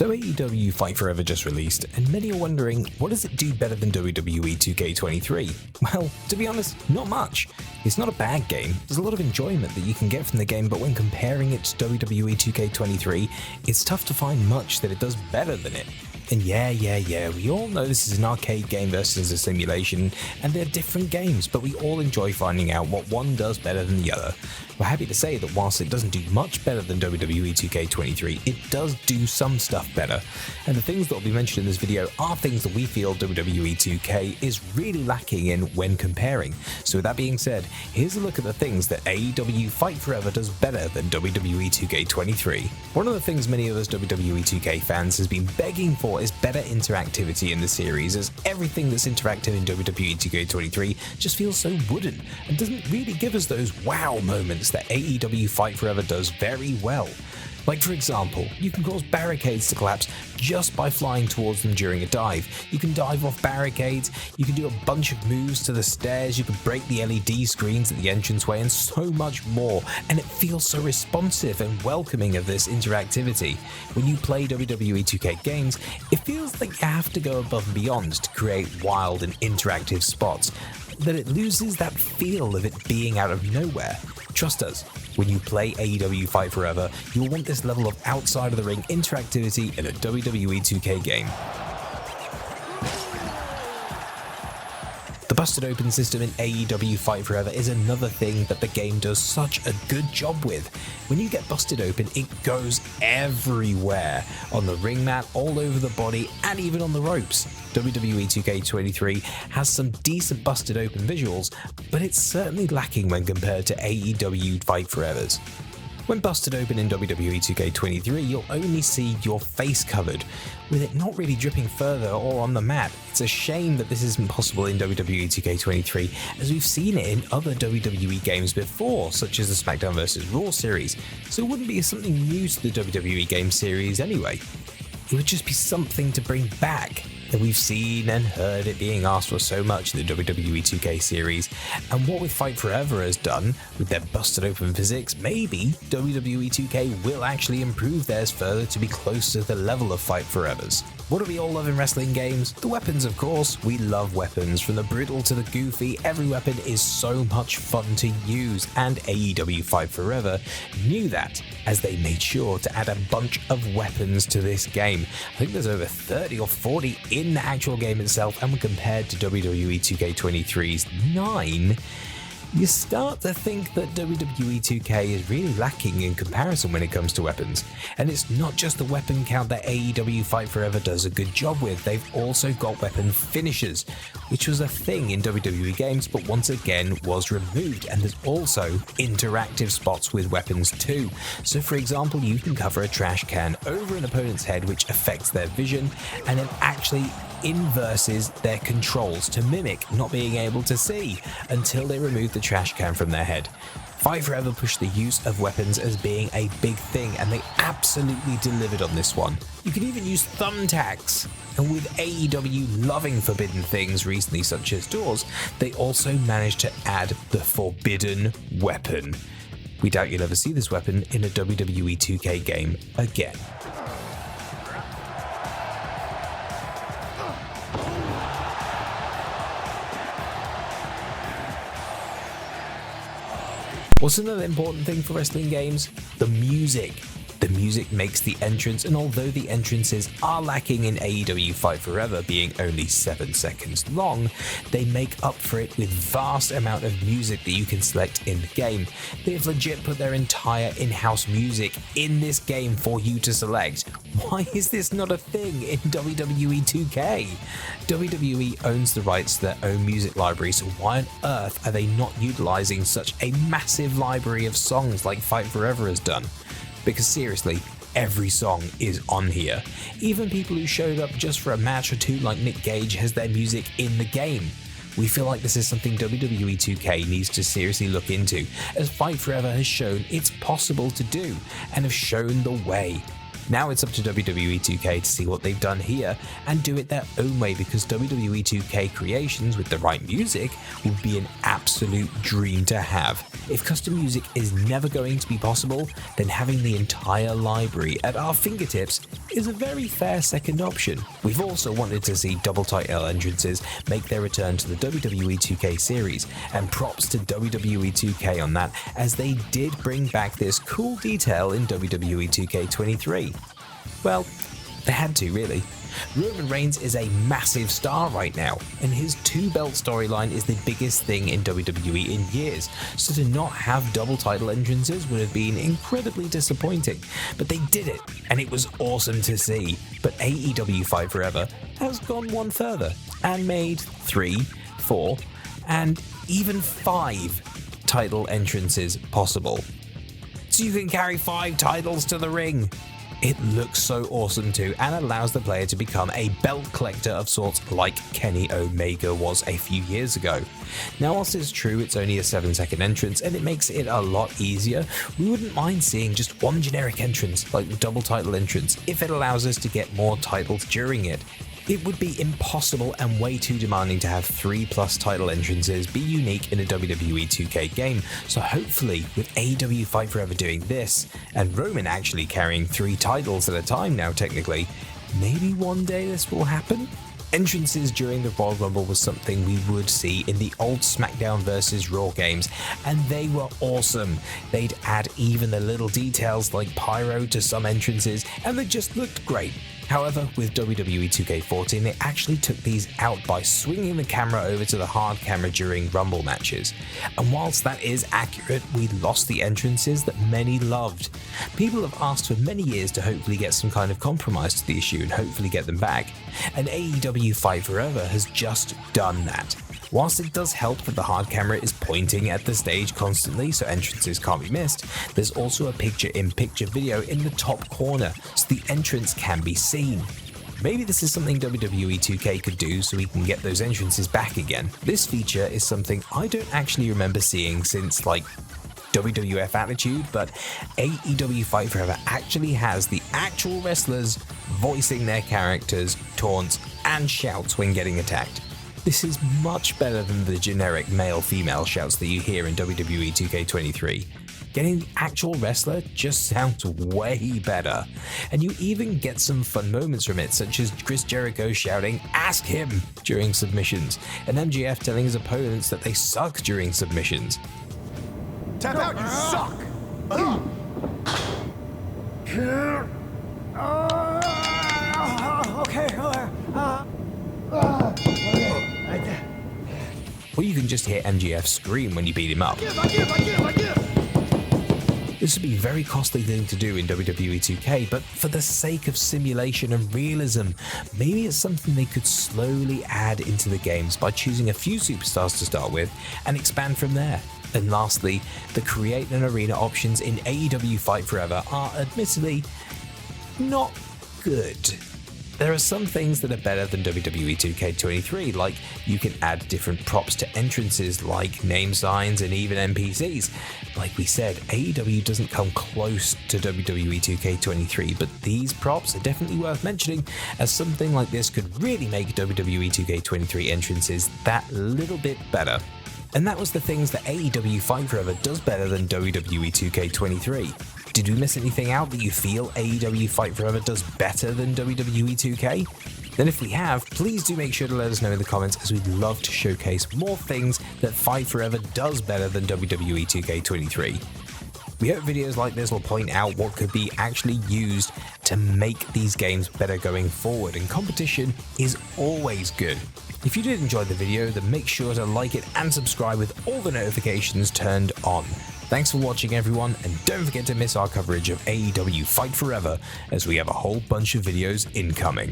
So AEW Fight Forever just released, and many are wondering, what does it do better than WWE 2K23? Well, to be honest, not much. It's not a bad game, there's a lot of enjoyment that you can get from the game, but when comparing it to WWE 2K23, it's tough to find much that it does better than it. And yeah, we all know this is an arcade game versus a simulation, and they're different games, but we all enjoy finding out what one does better than the other. We're happy to say that whilst it doesn't do much better than WWE 2K23, it does do some stuff better. And the things that will be mentioned in this video are things that we feel WWE 2K is really lacking in when comparing. So with that being said, here's a look at the things that AEW Fight Forever does better than WWE 2K23. One of the things many of us WWE 2K fans has been begging for is better interactivity in the series, as everything that's interactive in WWE 2K23 just feels so wooden and doesn't really give us those wow moments that AEW Fight Forever does very well. Like for example, you can cause barricades to collapse just by flying towards them during a dive. You can dive off barricades, you can do a bunch of moves to the stairs, you can break the LED screens at the entranceway, and so much more. And it feels so responsive and welcoming of this interactivity. When you play WWE 2K games, it feels like you have to go above and beyond to create wild and interactive spots, that it loses that feel of it being out of nowhere. Trust us, when you play AEW Fight Forever, you'll want this level of outside of the ring interactivity in a WWE 2K game. The busted open system in AEW Fight Forever is another thing that the game does such a good job with. When you get busted open, it goes everywhere, on the ring mat, all over the body, and even on the ropes. WWE 2K23 has some decent busted open visuals, but it's certainly lacking when compared to AEW Fight Forever's. When busted open in WWE 2K23, you'll only see your face covered, with it not really dripping further or on the mat. It's a shame that this isn't possible in WWE 2K23, as we've seen it in other WWE games before, such as the SmackDown vs. Raw series, so it wouldn't be something new to the WWE game series anyway. It would just be something to bring back, that we've seen and heard it being asked for so much in the WWE 2K series, and what with Fight Forever has done with their busted open physics, maybe WWE 2K will actually improve theirs further to be close to the level of Fight Forever's. What do we all love in wrestling games? The weapons, of course. We love weapons. From the brutal to the goofy, every weapon is so much fun to use, and AEW Fight Forever knew that, as they made sure to add a bunch of weapons to this game. I think there's over 30 or 40 in the actual game itself, and when compared to WWE 2K23's 9, you start to think that WWE 2K is really lacking in comparison when it comes to weapons. And it's not just the weapon count that AEW Fight Forever does a good job with, they've also got weapon finishers, which was a thing in WWE games but once again was removed, and there's also interactive spots with weapons too. So for example, you can cover a trash can over an opponent's head, which affects their vision and it actually inverses their controls to mimic not being able to see until they remove the trash can from their head. Fight Forever pushed the use of weapons as being a big thing, and they absolutely delivered on this one. You can even use thumbtacks, and with AEW loving forbidden things recently such as doors, they also managed to add the forbidden weapon. We doubt you'll ever see this weapon in a WWE 2K game again. What's another important thing for wrestling games? The music. The music makes the entrance, and although the entrances are lacking in AEW Fight Forever being only 7 seconds long, they make up for it with vast amount of music that you can select in the game. They've legit put their entire in-house music in this game for you to select. Why is this not a thing in WWE 2K? WWE owns the rights to their own music library, so why on earth are they not utilizing such a massive library of songs like Fight Forever has done? Because seriously, every song is on here. Even people who showed up just for a match or two like Nick Gage has their music in the game. We feel like this is something WWE 2K needs to seriously look into, as Fight Forever has shown it's possible to do, and have shown the way. Now it's up to WWE 2K to see what they've done here and do it their own way, because WWE 2K creations with the right music would be an absolute dream to have. If custom music is never going to be possible, then having the entire library at our fingertips is a very fair second option. We've also wanted to see double title entrances make their return to the WWE 2K series, and props to WWE 2K on that, as they did bring back this cool detail in WWE 2K23. Well, they had to, really. Roman Reigns is a massive star right now, and his 2-belt storyline is the biggest thing in WWE in years, so to not have double title entrances would have been incredibly disappointing, but they did it, and it was awesome to see. But AEW Fight Forever has gone one further and made 3, 4, and even 5 title entrances possible. So you can carry 5 titles to the ring. It looks so awesome too, and allows the player to become a belt collector of sorts, like Kenny Omega was a few years ago. Now, whilst it's true it's only a 7-second entrance and it makes it a lot easier, we wouldn't mind seeing just one generic entrance like the double title entrance if it allows us to get more titles during it. It would be impossible and way too demanding to have 3+ title entrances be unique in a WWE 2K game, so hopefully with AEW Fight Forever doing this, and Roman actually carrying 3 titles at a time now technically, maybe one day this will happen? Entrances during the Royal Rumble was something we would see in the old SmackDown vs. Raw games, and they were awesome. They'd add even the little details like pyro to some entrances, and they just looked great. However, with WWE 2K14, they actually took these out by swinging the camera over to the hard camera during Rumble matches. And whilst that is accurate, we lost the entrances that many loved. People have asked for many years to hopefully get some kind of compromise to the issue and hopefully get them back, and AEW Fight Forever has just done that. Whilst it does help that the hard camera is pointing at the stage constantly so entrances can't be missed, there's also a picture-in-picture video in the top corner so the entrance can be seen. Maybe this is something WWE 2K could do so we can get those entrances back again. This feature is something I don't actually remember seeing since like WWF Attitude, but AEW Fight Forever actually has the actual wrestlers voicing their characters' taunts and shouts when getting attacked. This is much better than the generic male-female shouts that you hear in WWE 2K23. Getting the actual wrestler just sounds way better. And you even get some fun moments from it, such as Chris Jericho shouting, "Ask him!" during submissions, and MJF telling his opponents that they suck during submissions. Tap out, you suck! Or you can just hear MJF scream when you beat him up. I give! This would be a very costly thing to do in WWE 2K, but for the sake of simulation and realism, maybe it's something they could slowly add into the games by choosing a few superstars to start with and expand from there. And lastly, the create an arena options in AEW Fight Forever are admittedly not good. There are some things that are better than WWE 2K23, like you can add different props to entrances like name signs and even NPCs. Like we said, AEW doesn't come close to WWE 2K23, but these props are definitely worth mentioning, as something like this could really make WWE 2K23 entrances that little bit better. And that was the things that AEW Fight Forever does better than WWE 2K23. Did we miss anything out that you feel AEW Fight Forever does better than WWE 2K? Then if we have, please do make sure to let us know in the comments, as we'd love to showcase more things that Fight Forever does better than WWE 2K23. We hope videos like this will point out what could be actually used to make these games better going forward, and competition is always good. If you did enjoy the video, then make sure to like it and subscribe with all the notifications turned on. Thanks for watching, everyone, and don't forget to miss our coverage of AEW Fight Forever, as we have a whole bunch of videos incoming.